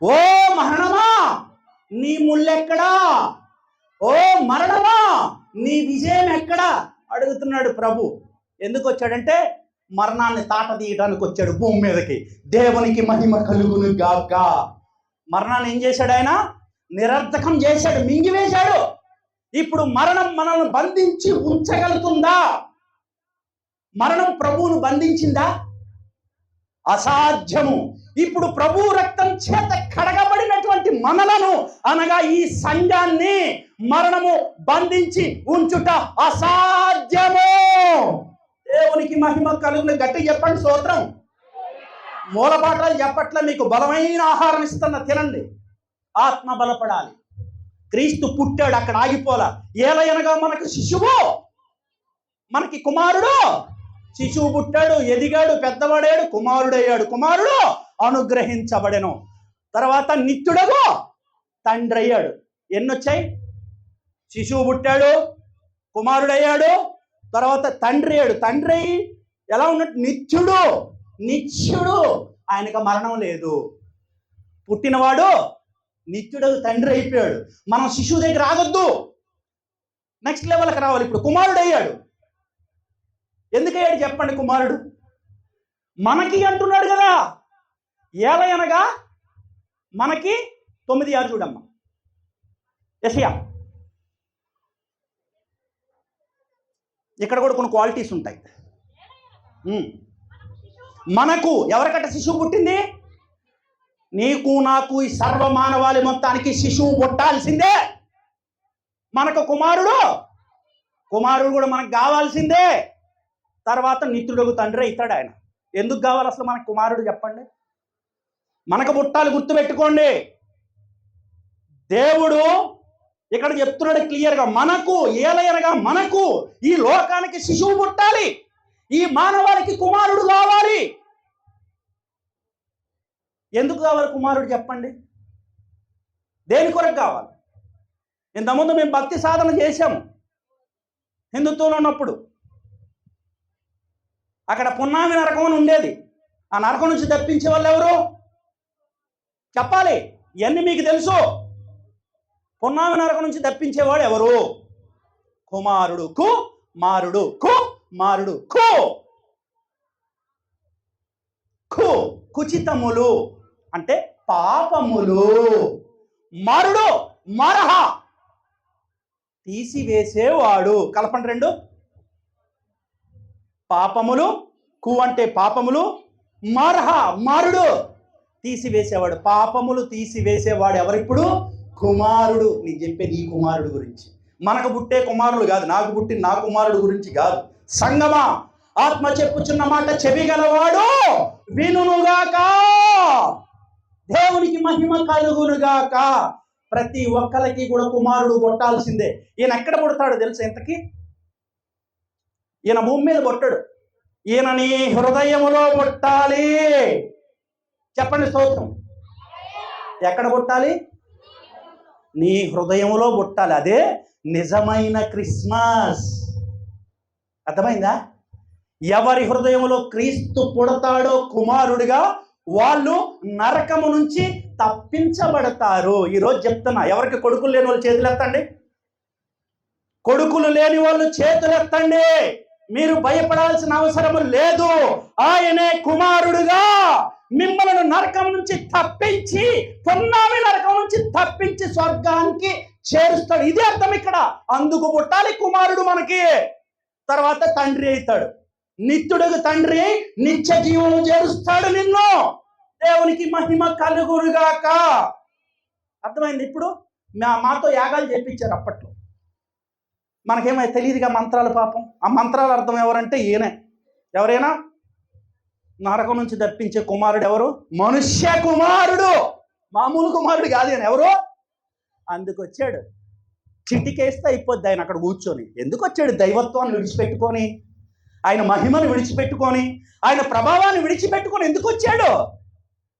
ఓ మరణమా నీ ముల్లెక్కడా, ఓ మరణమా నీ విజయం ఎక్కడా అడుగుతున్నాడు ప్రభు. ఎందుకు వచ్చాడంటే మరణాన్ని తాట తీయడానికి వచ్చాడు భూమి మీదకి. దేవునికి మహిమ కలుగును గాక. మరణాన్ని ఏం చేశాడు ఆయన? నిరర్థకం చేశాడు, మింగివేశాడు. ఇప్పుడు మరణం మనల్ని బంధించి ఉంచగలుగుతుందా? మరణం ప్రభువును బంధించిందా? అసాధ్యము. ఇప్పుడు ప్రభు రక్తం చేత కడగబడినటువంటి మనలను అనగా ఈ సంఘాన్ని మరణము బంధించి ఉంచుట అసాధ్యము. దేవునికి మహిమ కలుగును. గట్టి చెప్పండి స్తోత్రం. మూలపాటలు చెప్పట్ల, మీకు బలమైన ఆహారం ఇస్తున్న తినండి. ఆత్మ బలపడాలి. క్రీస్తు పుట్టాడు, అక్కడ ఆగిపోలా. ఏలయనగా మనకు శిశువు, మనకి కుమారుడు. శిశువు పుట్టాడు, ఎదిగాడు, పెద్దవాడాడు, కుమారుడయ్యాడు. కుమారుడు అనుగ్రహించబడెను. తర్వాత నిత్యుడగు తండ్రి అయ్యాడు. ఎన్నొచ్చాయి? శిశువు పుట్టాడు, కుమారుడయ్యాడు, తర్వాత తండ్రి అయ్యాడు. తండ్రి అయ్యి ఎలా ఉన్నట్టు? నిత్యుడు. ఆయనకు మరణం లేదు. పుట్టినవాడు నిత్యుడు తండ్రి అయిపోయాడు. మనం శిశువు దగ్గర ఆగొద్దు, నెక్స్ట్ లెవెల్కి రావాలి. ఇప్పుడు కుమారుడు అయ్యాడు. ఎందుకయ్యాడు చెప్పండి? కుమారుడు మనకి అంటున్నాడు కదా. ఏలయనగా మనకి 9:6 చూడమ్మా. యెషయా. ఇక్కడ కూడా కొన్ని క్వాలిటీస్ ఉంటాయి. మనకు ఎవరికట శిశువు పుట్టింది? నీకు నాకు ఈ సర్వమానవాళి మొత్తానికి శిశువు పుట్టాల్సిందే. మనకు కుమారుడు కూడా మనకు కావాల్సిందే. తర్వాత నిత్యుడు తండ్రి అవుతాడు ఆయన. ఎందుకు కావాలి అసలు మనకు కుమారుడు చెప్పండి? మనకు పుట్టాలి, గుర్తుపెట్టుకోండి. దేవుడు ఇక్కడ చెప్తున్నాడు క్లియర్గా, మనకు ఏలయనగా మనకు ఈ లోకానికి శిశువు పుట్టాలి, ఈ మానవాళికి కుమారుడు కావాలి. ఎందుకు కావాలి కుమారుడు చెప్పండి? దేని కొరకు కావాలి? ఇంతకుముందు మేము భక్తి సాధన చేశాము హిందుత్వంలో ఉన్నప్పుడు. అక్కడ పున్నామి నరకం అని ఉండేది. ఆ నరకం నుంచి తప్పించే వాళ్ళు ఎవరు చెప్పాలి? ఇవన్నీ మీకు తెలుసు. పున్నామి నరకం నుంచి తప్పించేవాడు ఎవరు? కుమారుడు. కుచితములు అంటే పాపములు. మారుడు మరహ తీసివేసేవాడు. కలపండి రెండు. పాపములు, కు అంటే పాపములు, మరహ మారుడు తీసివేసేవాడు. పాపములు తీసివేసేవాడు ఎవరిప్పుడు? కుమారుడు. నేను చెప్పేది ఈ కుమారుడు గురించి. మనకు పుట్టే కుమారుడు కాదు, నాకు పుట్టిన నా కుమారుడు గురించి కాదు. సంగమా, ఆత్మ చెప్పుచున్న మాట చెవిగలవాడు వినుగాక. దేవునికి మహిమ కలుగునుగాక. ప్రతి ఒక్కరికి కూడా కుమారుడు పుట్టాల్సిందే. ఈయన ఎక్కడ పుడతాడు తెలుసా? ఇంతకీ ఈయన భూమి మీద పుట్టాడు. ఈయన నీ హృదయములో పుట్టాలి. చెప్పండి స్తోత్రం. ఎక్కడ పుట్టాలి? నీ హృదయములో పుట్టాలి. అదే నిజమైన క్రిస్మస్. అర్థమైందా? ఎవరి హృదయంలో క్రీస్తు పుడతాడో కుమారుడిగా వాళ్ళు నరకము నుంచి తప్పించబడతారు. ఈరోజు చెప్తున్నా, ఎవరికి కొడుకులు లేని వాళ్ళు చేతులు ఎత్తండి. కొడుకులు లేని వాళ్ళు చేతులు ఎత్తండి. మీరు భయపడాల్సిన అవసరం లేదు. ఆయనే కుమారుడుగా మిమ్మల్ని నరకం నుంచి తప్పించి, పున్నామి నరకం నుంచి తప్పించి స్వర్గానికి చేరుస్తాడు. ఇదే అర్థం ఇక్కడ. అందుకు పుట్టాలి కుమారుడు మనకి. తర్వాత తండ్రి అవుతాడు. నిత్యుడుగు తండ్రి నిత్య జీవము చేరుస్తాడు నిన్ను. దేవునికి మహిమ కలుగునుగాక. అర్థమైంది? ఇప్పుడు మాతో యాగాలు చేపించారు అప్పట్లో. మనకేమో తెలియదుగా మంత్రాలు. పాపం ఆ మంత్రాల అర్థం ఎవరంటే ఈయనే. ఎవరైనా నరకం నుంచి తప్పించే కుమారుడు ఎవరు? మనుష్య కుమారుడు, మామూలు కుమారుడు కాదు ఆయన. ఎవరు? అందుకు వచ్చాడు. చిటికేస్తే అయిపోద్ది ఆయన అక్కడ కూర్చొని. ఎందుకు వచ్చాడు? దైవత్వాన్ని విడిచిపెట్టుకొని, ఆయన మహిమను విడిచిపెట్టుకొని, ఆయన ప్రభావాన్ని విడిచిపెట్టుకొని ఎందుకు వచ్చాడు?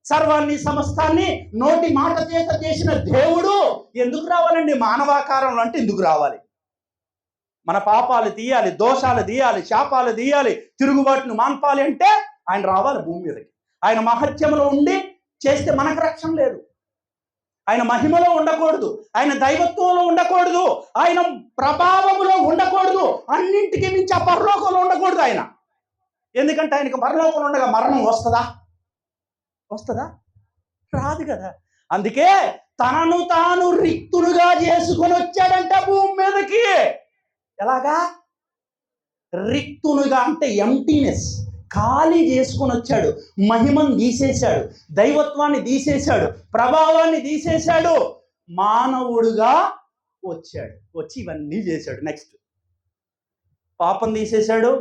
సర్వాన్ని సమస్తాన్ని నోటి మాట చేత చేసిన దేవుడు ఎందుకు రావాలండి? మానవాకారంలో అంటే ఎందుకు రావాలి? మన పాపాలు తీయాలి, దోషాలు తీయాలి, శాపాలు తీయాలి, తిరుగుబాటును మాన్పాలి అంటే ఆయన రావాలి భూమి మీదకి. ఆయన మహత్యంలో ఉండి చేస్తే మనకు రక్షణ లేదు. ఆయన మహిమలో ఉండకూడదు, ఆయన దైవత్వంలో ఉండకూడదు, ఆయన ప్రభావంలో ఉండకూడదు, అన్నింటికి మించి ఆ పరలోకంలో ఉండకూడదు ఆయన. ఎందుకంటే ఆయనకు పరలోకంలో ఉండగా మరణం వస్తుందా? రాదు కదా. అందుకే తనను తాను రిక్తులుగా చేసుకొని వచ్చాడంట భూమి మీదకి. ఎలాగా? రిక్తులుగా అంటే ఎంటీనెస్, ఖాళీ చేసుకొని వచ్చాడు. మహిమను తీసేశాడు, దైవత్వాన్ని తీసేశాడు, ప్రభావాన్ని తీసేశాడు, మానవుడుగా వచ్చాడు. వచ్చి ఇవన్నీ చేశాడు. నెక్స్ట్ పాపం తీసేశాడు.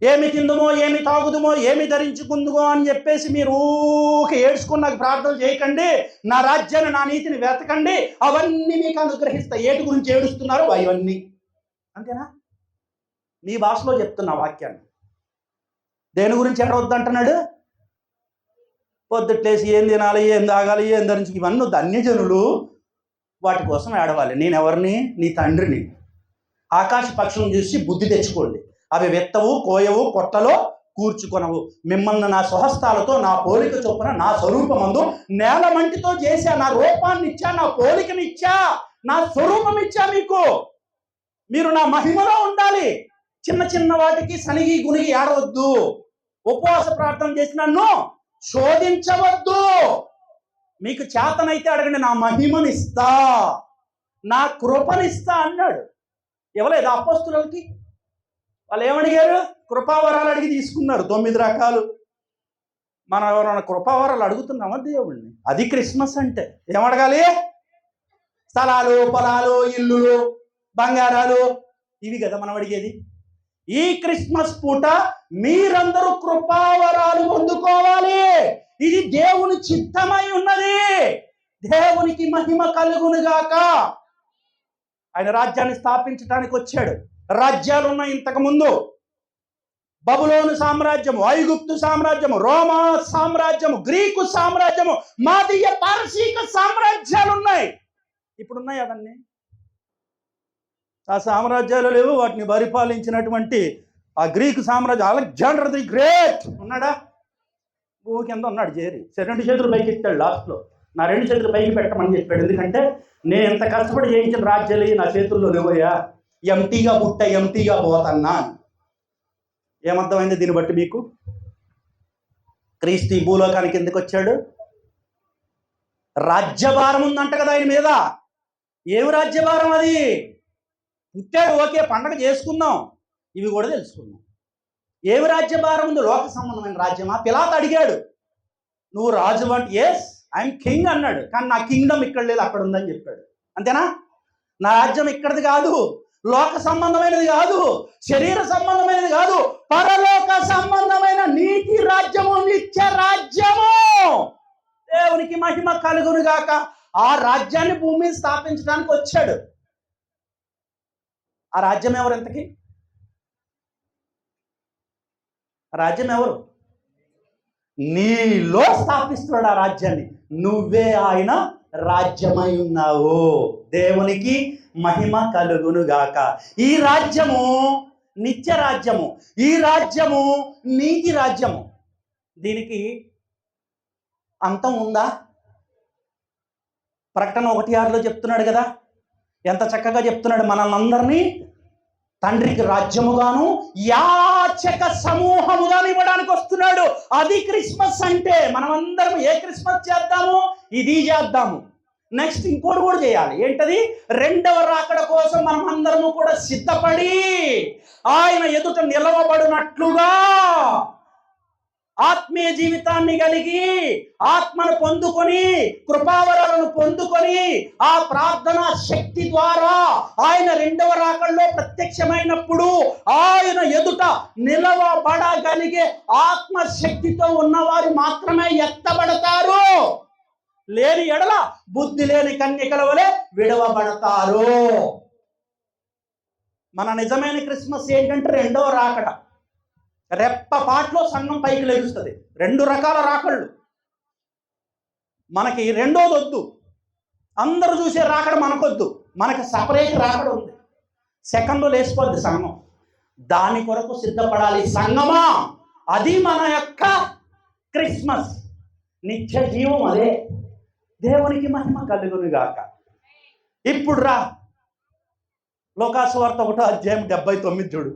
ఏమి తిందుమో, ఏమి తాగుదుమో, ఏమి ధరించుకుందుమో అని చెప్పేసి మీరు ఊకే ఏడ్చుకుని నాకు ప్రార్థన చేయకండి. నా రాజ్యాన్ని, నా నీతిని వెతకండి, అవన్నీ మీకు అనుగ్రహిస్తా. ఏటి గురించి ఏడుస్తున్నారు? అవన్నీ. అంతేనా? మీ భాషలో చెప్తున్నా వాక్యాన్ని. దేని గురించి ఏడవద్దంటున్నాడు? పొద్దుట్లేసి ఏం తినాలి, ఏం తాగాలి, ఏం ధరించి, ఇవన్నీ ధన్యజనులు వాటి కోసం ఏడవాలి. నేను ఎవరిని? నీ తండ్రిని. ఆకాశ పక్షులను చూసి బుద్ధి తెచ్చుకోండి. అవి వెత్తవు, కోయవు, కొట్టలో కూర్చుకొనవు. మిమ్మల్ని నా స్వహస్తాలతో నా పోలిక చొప్పున నా స్వరూపమందు నేల మంటితో చేశా. నా రూపాన్ని ఇచ్చా, నా పోలికని ఇచ్చా, నా స్వరూపం ఇచ్చా మీకు. మీరు నా మహిమలో ఉండాలి. చిన్న చిన్న వాటికి సనిగి గునిగి ఏడవద్దు. ఉపవాస ప్రార్థన చేసి నన్ను శోధించవద్దు. మీకు చేతనైతే అడగండి, నా మహిమనిస్తా, నా కృపనిస్తా అన్నాడు. ఇవ్వలేదు అపోస్తులకి? వాళ్ళు ఏమడిగారు? కృపావరాలు అడిగి తీసుకున్నారు 9 రకాలు. మనం ఎవరైనా కృపావరాలు అడుగుతున్నామా దేవుణ్ణి? అది క్రిస్మస్ అంటే. ఏమడగాలి? స్థలాలు, పొలాలు, ఇల్లులు, బంగారాలు, ఇవి కదా మనం అడిగేది. ఈ క్రిస్మస్ పూట మీరందరూ కృపావరాలు పొందుకోవాలి. ఇది దేవుని చిత్తమై ఉన్నది. దేవునికి మహిమ కలుగునుగాక. ఆయన రాజ్యాన్ని స్థాపించడానికి వచ్చాడు. రాజ్యాలు ఉన్నాయి ఇంతకు ముందు. బబులోను సామ్రాజ్యము, ఐగుప్తు సామ్రాజ్యము, రోమా సామ్రాజ్యము, గ్రీకు సామ్రాజ్యము, మాదీయ పారసీక సామ్రాజ్యాలు ఉన్నాయి. ఇప్పుడున్నాయి అవన్నీ. ఆ సామ్రాజ్యాలు లేవు. వాటిని పరిపాలించినటువంటి ఆ గ్రీకు సామ్రాజ్యం, అలెగ్జాండర్ ది గ్రేట్ ఉన్నాడా? భూమి కింద ఉన్నాడు చేరి. 2 చేతులు పైకి ఎత్తాడు. లాస్ట్లో నా 2 చేతులు పైకి పెట్టమని చెప్పాడు. ఎందుకంటే నేను ఎంత కష్టపడి చేయించిన రాజ్యాలు నా చేతుల్లో లేవయ్యా, ఎంటీగా పుట్ట ఎంటీగా పోతన్నా. ఏమర్థమైంది దీన్ని బట్టి మీకు? క్రీస్తు ఈ భూలోకానికి ఎందుకు వచ్చాడు? రాజ్యభారం ఉందంట కదా ఆయన మీద. ఏమి రాజ్యభారం అది? పుట్టాడు, ఓకే, పండగ చేసుకుందాం, ఇవి కూడా తెలుసుకుందాం. ఏమి రాజ్యభారం ఉంది? లోక సంబంధమైన రాజ్యమా? పిలాతు అడిగాడు, నువ్వు రాజు అంటే ఎస్ ఐఎమ్ కింగ్ అన్నాడు. కానీ నా కింగ్డమ్ ఇక్కడ లేదు, అక్కడ ఉందని చెప్పాడు. అంతేనా? నా రాజ్యం ఇక్కడిది కాదు, లోక సంబంధమైనది కాదు, శరీర సంబంధమైనది కాదు, పరలోక సంబంధమైన నీతి రాజ్యము, నిత్య రాజ్యము. దేవునికి మహిమ కలుగును గాక. ఆ రాజ్యాన్ని భూమి మీద స్థాపించడానికి వచ్చాడు. ఆ రాజ్యం ఎవరు? ఎంతకి రాజ్యం ఎవరు? నీలో స్థాపిస్తున్నాడు ఆ రాజ్యాన్ని. నువ్వే ఆయన రాజ్యమై ఉన్నావు. దేవునికి మహిమ కలుగును గాక. ఈ రాజ్యము నిత్య రాజ్యము, ఈ రాజ్యము నీతి రాజ్యము. దీనికి అంతం ఉందా? ప్రకటన 1:6లో చెప్తున్నాడు కదా, ఎంత చక్కగా చెప్తున్నాడు. మనల్ని అందరినీ తండ్రికి రాజ్యముగాను యాచక సమూహముగాను ఇవ్వడానికి వస్తున్నాడు. అది క్రిస్మస్ అంటే. మనమందరం ఏ క్రిస్మస్ చేద్దాము? ఇది చేద్దాము. నెక్స్ట్ ఇంకోటి కూడా చేయాలి. ఏంటది? 2వ రాకడ కోసం మనం అందరము కూడా సిద్ధపడి ఆయన ఎదుట నిలవబడినట్లుగా ఆత్మీయ జీవితాన్ని కలిగి ఆత్మను పొందుకొని కృపావరాలను పొందుకొని ఆ ప్రార్థనా శక్తి ద్వారా ఆయన రెండవ రాకడలో ప్రత్యక్షమైనప్పుడు ఆయన ఎదుట నిలవబడగలిగే ఆత్మశక్తితో ఉన్నవారు మాత్రమే ఎత్తబడతారు. లేని ఎడల బుద్ధి లేని కన్యకల వలె విడవబడతారు. మన నిజమైన క్రిస్మస్ ఏంటంటే రెండవ రాకడ. రెప్పపాట్లో సంఘం పైకి లెగుస్తుంది. 2 రకాల రాకళ్ళు. మనకి రెండోది వద్దు, అందరూ చూసే రాకడ మనకొద్దు. మనకి సపరేట్ రాకడ ఉంది. సెకండ్లో లేచిపోద్ది సంఘం. దాని కొరకు సిద్ధపడాలి సంఘమా. అది మన యొక్క క్రిస్మస్. నిత్య జీవం అదే. దేవునికి మహిమ కలుగునుగాక. ఇప్పుడు రా, లోకాసువార్త 1వ అధ్యాయం 79 చూడు.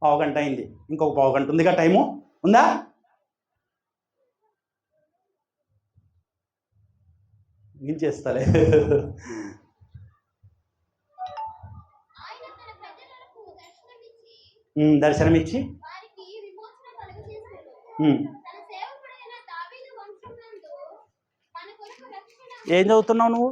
పావుగంట అయింది, ఇంకొక పావుగంట ఉందిగా, టైము ఉందా? ఏం చేస్తాలే. దర్శనమిచ్చి ఏం చదువుతున్నావు నువ్వు?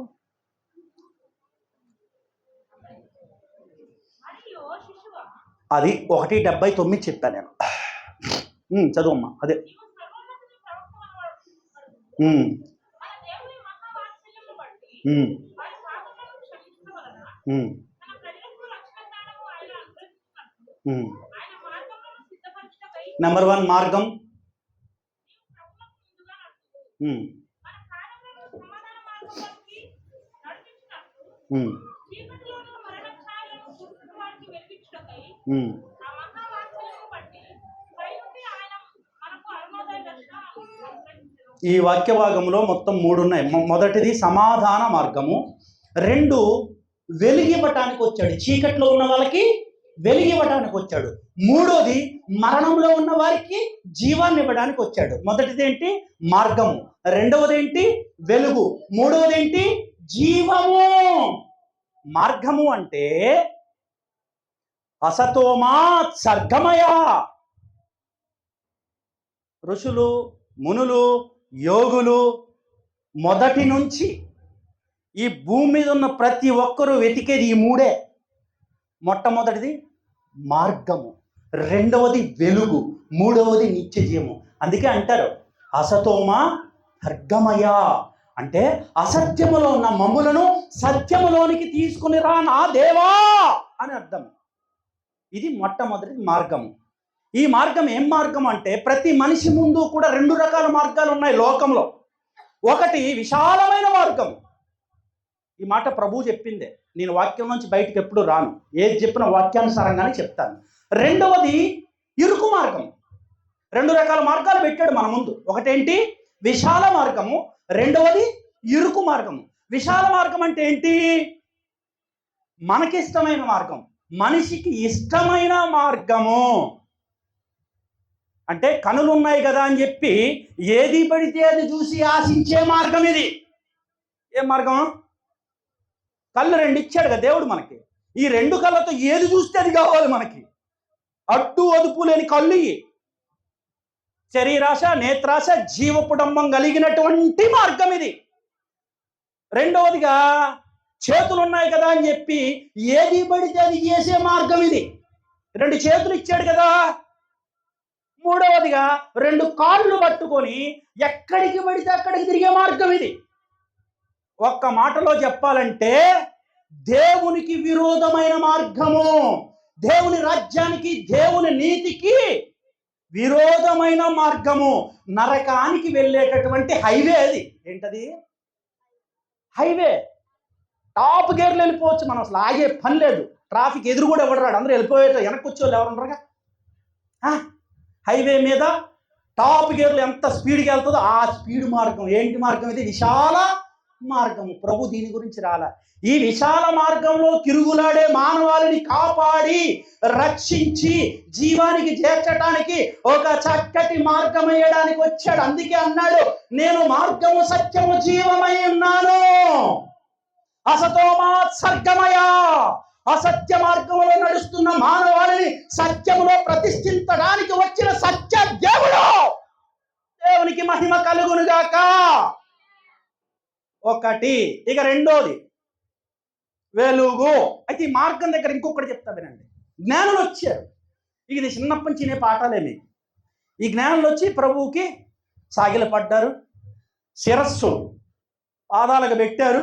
అది 1:79 చెప్పాను నేను. చదువమ్మా. అదే నెంబర్ 1 మార్గం. ఈ వాక్య భాగంలో మొత్తం 3 ఉన్నాయి. మొదటిది సమాధాన మార్గము, 2 వెలిగివ్వటానికి వచ్చాడు, చీకట్లో ఉన్న వాళ్ళకి వెలిగివ్వటానికి వచ్చాడు, 3వది మరణంలో ఉన్న వారికి జీవాన్ని ఇవ్వడానికి వచ్చాడు. మొదటిది ఏంటి? మార్గము. 2వది ఏంటి? వెలుగు. 3వది ఏంటి? జీవము. మార్గము అంటే అసతోమా సర్గమయ. ఋషులు, మునులు, యోగులు మొదటి నుంచి ఈ భూమి మీద ఉన్న ప్రతి ఒక్కరూ వెతికేది ఈ 3. మొట్టమొదటిది మార్గము, 2వది వెలుగు, 3వది నిత్య జీవము. అందుకే అంటారు అసతోమా సర్గమయ అంటే అసత్యములో ఉన్న మమ్ములను సత్యములోనికి తీసుకుని రా నా దేవా అని అర్థం. ఇది మొట్టమొదటి మార్గము. ఈ మార్గం ఏం మార్గం అంటే ప్రతి మనిషి ముందు కూడా 2 రకాల మార్గాలు ఉన్నాయి లోకంలో. ఒకటి విశాలమైన మార్గం. ఈ మాట ప్రభువు చెప్పిందే. నేను వాక్యం నుంచి బయటకు ఎప్పుడు రాను, ఏది చెప్పిన వాక్యానుసారంగానే చెప్తాను. 2వది ఇరుకు మార్గం. 2 రకాల మార్గాలు పెట్టాడు మన ముందు. ఒకటేంటి? విశాల మార్గము, 2వది ఇరుకు మార్గము. విశాల మార్గం అంటే ఏంటి? మనకిష్టమైన మార్గం, మనిషికి ఇష్టమైన మార్గము. అంటే కనులు ఉన్నాయి కదా అని చెప్పి ఏది పడితే అది చూసి ఆశించే మార్గం ఇది. ఏ మార్గం? కళ్ళు 2 ఇచ్చాడు కదా దేవుడు మనకి. ఈ 2 కళ్ళతో ఏది చూస్తే అది కావాలి మనకి. అడ్డు అదుపు లేని కళ్ళు ఇవి. శరీరాశ, నేత్రాశ, జీవపుడంబం కలిగినటువంటి మార్గం ఇది. 2వదిగా చేతులు ఉన్నాయి కదా అని చెప్పి ఏది పడితే అది చేసే మార్గం ఇది. 2 చేతులు ఇచ్చాడు కదా. 3వదిగా 2 కాళ్ళు పట్టుకొని ఎక్కడికి పడితే అక్కడికి తిరిగే మార్గం ఇది. ఒక్క మాటలో చెప్పాలంటే దేవునికి విరోధమైన మార్గము, దేవుని రాజ్యానికి, దేవుని నీతికి విరోధమైన మార్గము, నరకానికి వెళ్ళేటటువంటి హైవే అది. ఏంటది? హైవే. టాప్ గేర్లు వెళ్ళిపోవచ్చు, మనం అసలు ఆగే పని లేదు. ట్రాఫిక్ ఎదురు కూడా ఎవడు రాడు, అందరూ వెళ్ళిపోయేట. వెనక్కి వచ్చేవాళ్ళు ఎవరు ఉండరుగా. హైవే మీద టాప్ గేర్లు ఎంత స్పీడ్కి వెళ్తుందో ఆ స్పీడ్ మార్గం. ఏంటి మార్గం ఇది? విశాల మార్గము. ప్రభు దీని గురించి రాలా. ఈ విశాల మార్గంలో తిరుగులాడే మానవాళిని కాపాడి రక్షించి జీవానికి చేర్చడానికి ఒక చక్కటి మార్గం వేయడానికి వచ్చాడు. అందుకే అన్నాడు, నేను మార్గము, సత్యము, జీవమై ఉన్నాను. అసతోమా సర్గమయ. అసత్య మార్గంలో నడుస్తున్న మానవాళిని సత్యములో ప్రతిష్ఠించడానికి వచ్చిన సత్య దేవుడు. దేవునికి మహిమ కలుగునుగాక. ఒకటి. ఇక రెండోది వెలుగు. అయితే ఈ మార్గం దగ్గర ఇంకొకటి చెప్తా వినండి. జ్ఞానులు వచ్చారు. ఇది చిన్నప్పటి నుంచి వినే పాఠాలేమి. ఈ జ్ఞానులు వచ్చి ప్రభువుకి సాగిల పడ్డారు, శిరస్సు పాదాలకు పెట్టారు,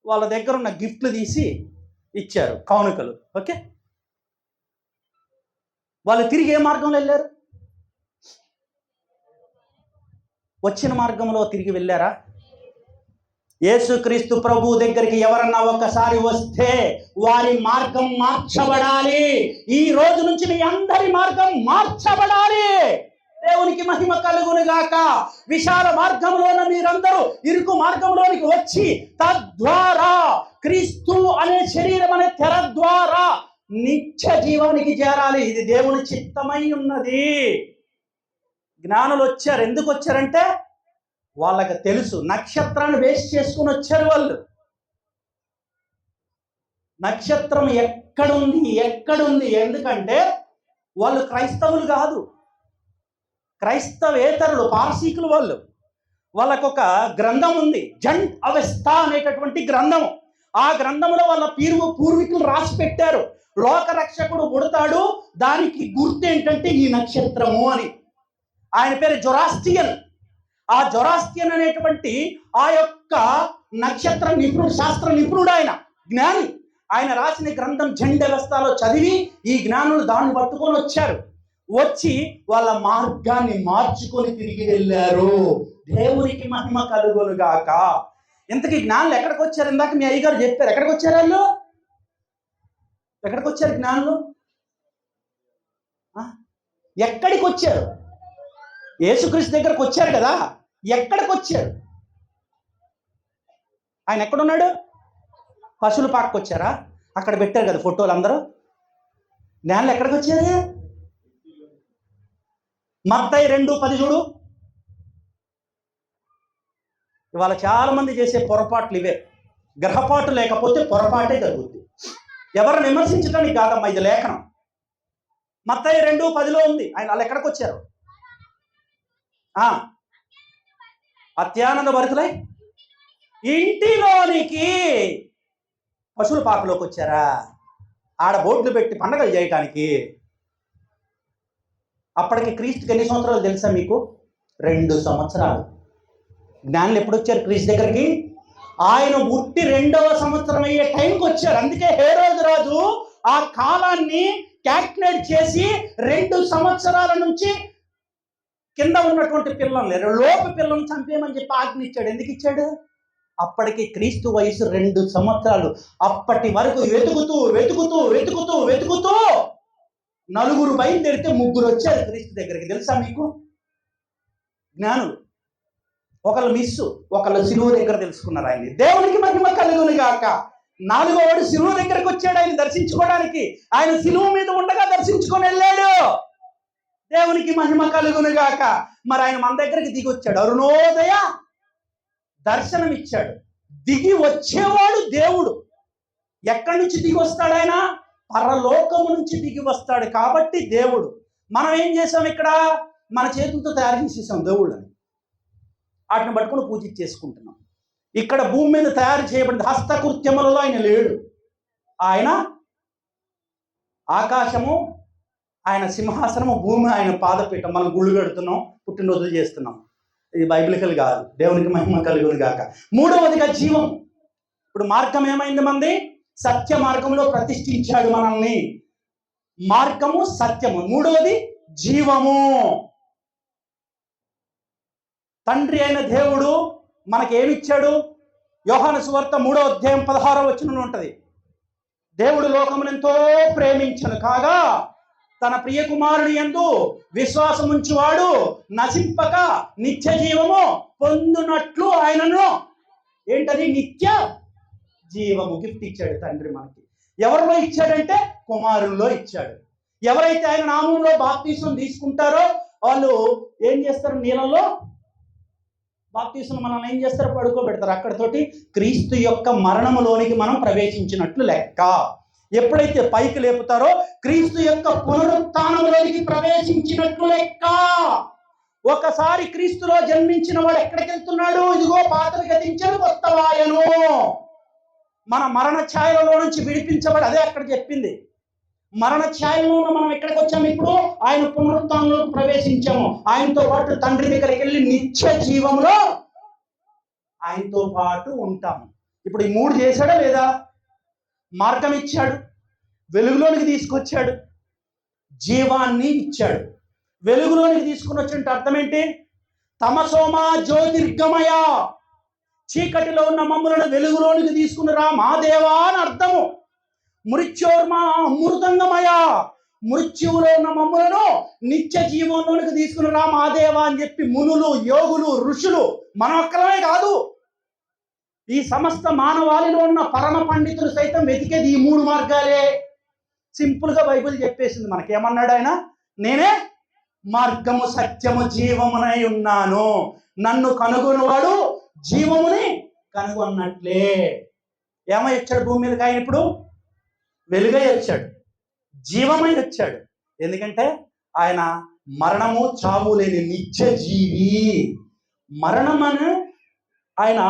వాళ్ళ దగ్గర ఉన్న గిఫ్ట్లు తీసి ఇచ్చారు, కానుకలు. ఓకే, వాళ్ళు తిరిగి ఏ మార్గంలో వెళ్ళారు? వచ్చిన మార్గంలో తిరిగి వెళ్ళారా? యేసుక్రీస్తు ప్రభు దగ్గరికి ఎవరన్నా ఒక్కసారి వస్తే వారి మార్గం మార్చబడాలి. ఈ రోజు నుంచి మీ అందరి మార్గం మార్చబడాలి. దేవునికి మహిమ కలుగునుగాక. విశాల మార్గంలోన మీరందరూ ఇరుకు మార్గంలోనికి వచ్చి తద్వారా క్రీస్తు అనే శరీరం అనే తెర ద్వారా నిత్య జీవానికి చేరాలి. ఇది దేవుని చిత్తమై ఉన్నది. జ్ఞానులు వచ్చారు. ఎందుకు వచ్చారంటే వాళ్ళకి తెలుసు, నక్షత్రాన్ని వేస్ట్ చేసుకుని వచ్చారు వాళ్ళు. నక్షత్రం ఎక్కడుంది. ఎందుకంటే వాళ్ళు క్రైస్తవులు కాదు, క్రైస్తవేతరులు, పారసీకులు. వాళ్ళకు ఒక గ్రంథం ఉంది, జంట్ అవస్థ అనేటటువంటి గ్రంథము. ఆ గ్రంథంలో వాళ్ళ పూర్వీకులు రాసి పెట్టారు, లోకరక్షకుడు పుడతాడు, దానికి గుర్తు ఏంటంటే ఈ నక్షత్రము అని. ఆయన పేరు జొరాస్ట్రియన్. ఆ జొరాస్ట్రియన్ అనేటువంటి ఆ యొక్క నక్షత్ర నిపుణుడు, శాస్త్ర నిపుణుడు, ఆయన జ్ఞాని. ఆయన రాసిన గ్రంథం జంట వ్యవస్థలో చదివి ఈ జ్ఞానులు దాన్ని పట్టుకొని వచ్చారు. వచ్చి వాళ్ళ మార్గాన్ని మార్చుకొని తిరిగి వెళ్ళారు. దేవునికి మహిమ కలుగునుగాక. ఇంతకీ జ్ఞానులు ఎక్కడికి వచ్చారు? ఇందాక మీ అయ్యగారు చెప్పారు. ఎక్కడికి వచ్చారు వాళ్ళు? ఎక్కడికి వచ్చారు జ్ఞానులు? ఎక్కడికి వచ్చారు? యేసుక్రీస్తు దగ్గరకు వచ్చారు కదా. ఎక్కడికి వచ్చారు? ఆయన ఎక్కడున్నాడు? పశువుల పాకకు వచ్చారా? అక్కడ పెట్టారు కదా ఫోటోలు అందరూ. జ్ఞానులు ఎక్కడికి వచ్చారు? మత్తయి 2:10 చూడు. ఇవాళ చాలా మంది చేసే పొరపాట్లు ఇవే. గ్రహపాటు లేకపోతే పొరపాటే జరుగుద్ది. ఎవరిని విమర్శించడానికి కాదమ్మా, ఇది లేఖనం. మత్తయి 2:10 ఉంది. ఆయన వాళ్ళు ఎక్కడికి వచ్చారు? అత్యానంద భరితులై ఇంటిలోనికి, పశువుల పాకలోకి వచ్చారా? ఆడ బోట్లు పెట్టి పండగలు చేయటానికి. అప్పటికి క్రీస్తుకి ఎన్ని సంవత్సరాలు తెలుసా మీకు? 2 సంవత్సరాలు. జ్ఞానులు ఎప్పుడు వచ్చారు క్రీస్తు దగ్గరికి? ఆయన పుట్టి 2వ సంవత్సరం అయ్యే టైంకి వచ్చారు. అందుకే హేరోదు రాజు ఆ కాలాన్ని క్యాల్కులేట్ చేసి 2 సంవత్సరాల నుంచి కింద ఉన్నటువంటి పిల్లల్ని, లోపు పిల్లల్ని చంపేయమని చెప్పి ఆజ్ఞ ఇచ్చాడు. ఎందుకు ఇచ్చాడు? అప్పటికి క్రీస్తు వయసు 2 సంవత్సరాలు. అప్పటి వరకు వెతుకుతూ 4 బయలుదేరితే 3 వచ్చారు క్రీస్తు దగ్గరికి. తెలుసా మీకు? జ్ఞానులు. ఒకళ్ళు మిస్సు, ఒకళ్ళు సిలువ దగ్గర తెలుసుకున్నారు ఆయన్ని. దేవునికి మహిమ కలుగునుగాక. 4వ వాడు సిలువ దగ్గరకు వచ్చాడు ఆయన దర్శించుకోవడానికి. ఆయన సిలువ మీద ఉండగా దర్శించుకొని వెళ్ళాడు. దేవునికి మహిమ కలుగునుగాక. మరి ఆయన మన దగ్గరికి దిగి వచ్చాడు. అరుణోదయ దర్శనం ఇచ్చాడు. దిగి వచ్చేవాడు దేవుడు. ఎక్కడి నుంచి దిగి వస్తాడు ఆయన? పరలోకము నుంచి దిగి వస్తాడు. కాబట్టి దేవుడు. మనం ఏం చేసాం? ఇక్కడ మన చేతులతో తయారు చేసేసాం దేవుళ్ళని. వాటిని పట్టుకుని పూజ చేసుకుంటున్నాం. ఇక్కడ భూమి మీద తయారు చేయబడిన హస్తకృత్యములలో ఆయన లేడు. ఆయన ఆకాశము, ఆయన సింహాసనము, భూమి ఆయన పాదపీఠం. మనం గుళ్ళు కడుతున్నాం, పుట్టినరోజులు చేస్తున్నాం. ఇది బైబిలికల్ కాదు. దేవునికి మహిమ కలుగునుగాక. 3వదిగా జీవం. ఇప్పుడు మార్గం ఏమైంది? మంది సత్య మార్గంలో ప్రతిష్ఠించాడు మనల్ని. మార్గము, సత్యము. 3వది జీవము. తండ్రి అయిన దేవుడు మనకేమిచ్చాడు? యోహాను సువార్త 3వ అధ్యాయం 16వ వచనంలో ఉంటుంది. దేవుడు లోకమును ఎంతో ప్రేమించను కాగా తన ప్రియ కుమారుని యందు విశ్వాసముంచువాడు నశింపక నిత్య జీవము పొందునట్లు ఆయనను ఏంటది? నిత్య జీవము గిఫ్ట్ ఇచ్చాడు తండ్రి మనకి. ఎవరిలో ఇచ్చాడంటే కుమారుల్లో ఇచ్చాడు. ఎవరైతే ఆయన నామంలో బాప్తీసం తీసుకుంటారో వాళ్ళు ఏం చేస్తారు? నీళ్ళలో బాప్తీసం మనల్ని ఏం చేస్తారు? పడుకోబెడతారు. అక్కడతోటి క్రీస్తు యొక్క మరణములోనికి మనం ప్రవేశించినట్లు లెక్క. ఎప్పుడైతే పైకి లేపుతారో క్రీస్తు యొక్క పునరుత్థానంలోనికి ప్రవేశించినట్లు లెక్క. ఒకసారి క్రీస్తులో జన్మించిన వాడు ఎక్కడికి వెళ్తున్నాడు? ఇదిగో పాతలు గతించను కొత్తవాయను. మన మరణ ఛాయలలో నుంచి విడిపించబడి, అదే అక్కడ చెప్పింది, మరణ ఛాయలో మనం ఎక్కడికి వచ్చాము? ఇప్పుడు ఆయన పునరుత్థానంలోకి ప్రవేశించాము. ఆయనతో పాటు తండ్రి దగ్గరికి వెళ్ళి నిత్య జీవంలో ఆయనతో పాటు ఉంటాము. ఇప్పుడు ఈ 3 చేశాడా లేదా? మార్గం ఇచ్చాడు, వెలుగులోనికి తీసుకొచ్చాడు, జీవాన్ని ఇచ్చాడు. వెలుగులోనికి తీసుకుని వచ్చినట్టు అర్థం ఏంటి? తమసోమా జ్యోతిర్గమయ, చీకటిలో ఉన్న మమ్ములను వెలుగులోనికి తీసుకుని రా మా దేవా అని అర్థము. మృత్యోర్మా అమృతంగమయ, మృత్యువులో ఉన్న మమ్ములను నిత్య జీవంలోనికి తీసుకుని రా మా దేవా అని చెప్పి మునులు, యోగులు, ఋషులు, మనం ఒక్కరమే కాదు, ఈ సమస్త మానవాళిలో ఉన్న పరమ పండితులు సైతం వెతికేది ఈ 3 మార్గాలే. సింపుల్గా బైబిల్ చెప్పేసింది మనకేమన్నాడు ఆయన? నేనే మార్గము సత్యము జీవమునై ఉన్నాను, నన్ను కనుగొనవాడు జీవముని కనుగొన్నట్లే. ఏమై వచ్చాడు భూమి మీదకి ఆయన? ఇప్పుడు వెలుగై వచ్చాడు, జీవమై వచ్చాడు. ఎందుకంటే ఆయన మరణము చావు లేని నిత్య జీవి. మరణం అని ఆయన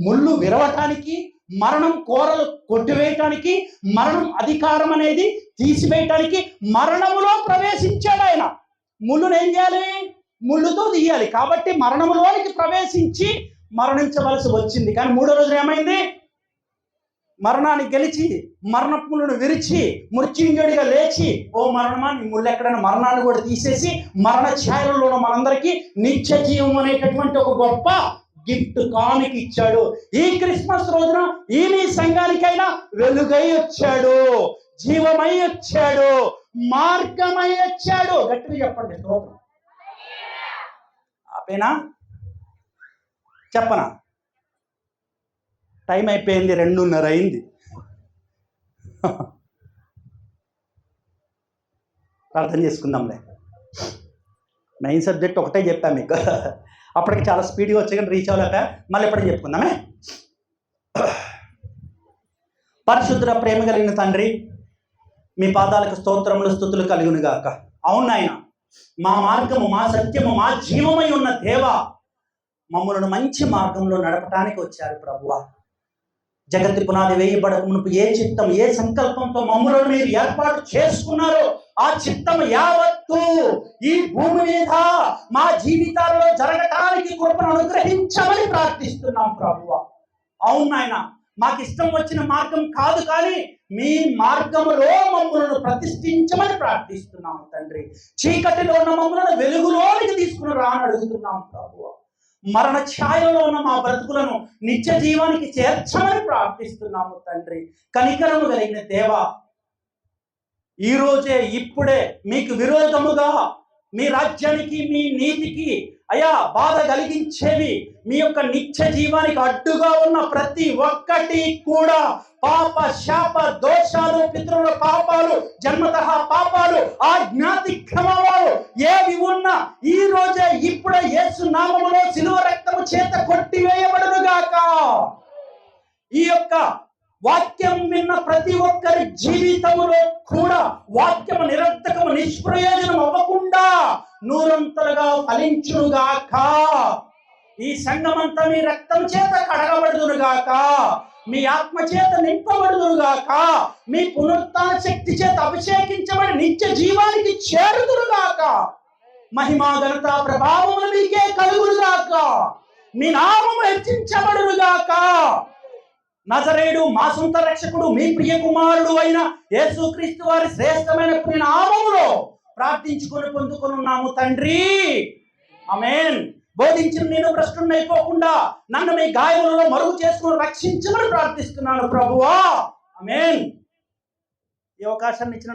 ముళ్ళు విరవటానికి, మరణం కోరలు కొట్టివేయటానికి, మరణం అధికారం అనేది తీసివేయటానికి మరణములో ప్రవేశించాడు ఆయన. ముళ్ళును ఏం చేయాలి? ముళ్ళుతో తీయాలి. కాబట్టి మరణములోనికి ప్రవేశించి మరణించవలసి వచ్చింది. కానీ 3వ రోజున ఏమైంది? మరణాన్ని గెలిచి, మరణములను విరిచి, మృత్యుంజయుడిగా లేచి, ఓ మరణమా నీ ముళ్ళు ఎక్కడైనా మరణాన్ని కూడా తీసేసి మరణ ఛాయలలో మనందరికీ నిత్య జీవం అనేటటువంటి ఒక గొప్ప గిఫ్ట్ కానుక ఇచ్చాడు. ఈ క్రిస్మస్ రోజున ఈ నీ సంఘానికైనా వెలుగై వచ్చాడు, జీవమై వచ్చాడు, మార్గమై వచ్చాడు. గట్టిగా చెప్పండి స్తోత్రం. ఆపేనా? చెప్పనా? టైం అయిపోయింది, 2:30 అయింది. ప్రార్థన చేసుకుందాంలే. మెయిన్ సబ్జెక్ట్ ఒకటే చెప్పాను మీకు, అప్పటికి చాలా స్పీడ్గా వచ్చి కానీ రీచ్ అవ్వలేక మళ్ళీ ఎప్పటికి చెప్పుకుందామే. పరిశుద్ధ ప్రేమ కలిగిన తండ్రి, మీ పాదాలకు స్తోత్రములు స్తుతులు కలుగును గాక. అవును ఆయన, మా మార్గము, మా సత్యము, మా జీవమై ఉన్న దేవ, మమ్మలను మంచి మార్గంలో నడపటానికి వచ్చారు ప్రభువా. జగత్తి పునాది వేయబడక మునుపు ఏ చిత్తం, ఏ సంకల్పంతో మమ్మలను మీరు ఏర్పాటు చేసుకున్నారో ఆ చిత్తం యావత్తు ఈ భూమి మీద మా జీవితాల్లో జరగటానికి కృపను అనుగ్రహించమని ప్రార్థిస్తున్నాం ప్రభువా. అవును ఆయన, మాకు ఇష్టం వచ్చిన మార్గం కాదు, కానీ మీ మార్గములో మమ్మలను ప్రతిష్ఠించమని ప్రార్థిస్తున్నాము తండ్రి. చీకటిలో ఉన్న మమ్మలను వెలుగులోనికి తీసుకుని రాని అడుగుతున్నాం ప్రభువా. మరణ ఛాయలో ఉన్న మా బ్రతుకులను నిత్య జీవానికి చేర్చమని ప్రార్థిస్తున్నాము తండ్రి. కనికరము కలిగిన దేవా, ఈరోజే ఇప్పుడే మీకు విరోధముగా, మీ రాజ్యానికి, మీ నీతికి అయా బాధ కలిగించేవి, మీ యొక్క నిత్య జీవానికి అడ్డుగా ఉన్న ప్రతి ఒక్కటి కూడా పాప, శాప, దోషాలు, పితరుల పాపాలు, జన్మతః పాపాలు, ఆజ్ఞాతిక్రమాలు ఏవి ఉన్నా ఈ రోజే ఇప్పుడే యేసు నామములో శిలువ రక్తము చేత కొట్టివేయబడును గాక. ఈ యొక్క వాక్యం విన్న ప్రతి ఒక్కరి జీవితంలో కూడా వాక్యము నిరర్థకము, నిష్ప్రయోజనం అవ్వకుండా నూరంతలుగా ఫలించునుగాక. ఈ సంఘమంతా మీ రక్తం చేత కడగబడుదురుగాక, మీ ఆత్మ చేత నింపబడుదురుగాక, మీ పునరుత్థాన శక్తి చేత అభిషేకించబడి నిత్య జీవానికి చేరుదురుగాక. మహిమా ఘనత ప్రభావములు మీకే కలుగునుగాక. మీ నామము హెచ్చించబడునుగాక. నజరేయుడు, మా సొంత రక్షకుడు, మీ ప్రియ కుమారుడు అయిన యేసుక్రీస్తు వారి శ్రేష్టమైన నామములో ప్రార్థించుకొని పొందుకొనున్నాము తండ్రి. ఆమేన్. బోధించిన నేను భ్రష్టున్నైపోకుండా నన్ను మీ గాయములలో మరుగు చేసుకుని రక్షించమని ప్రార్థిస్తున్నాను ప్రభువా. ఆమేన్. ఈ అవకాశాన్ని ఇచ్చిన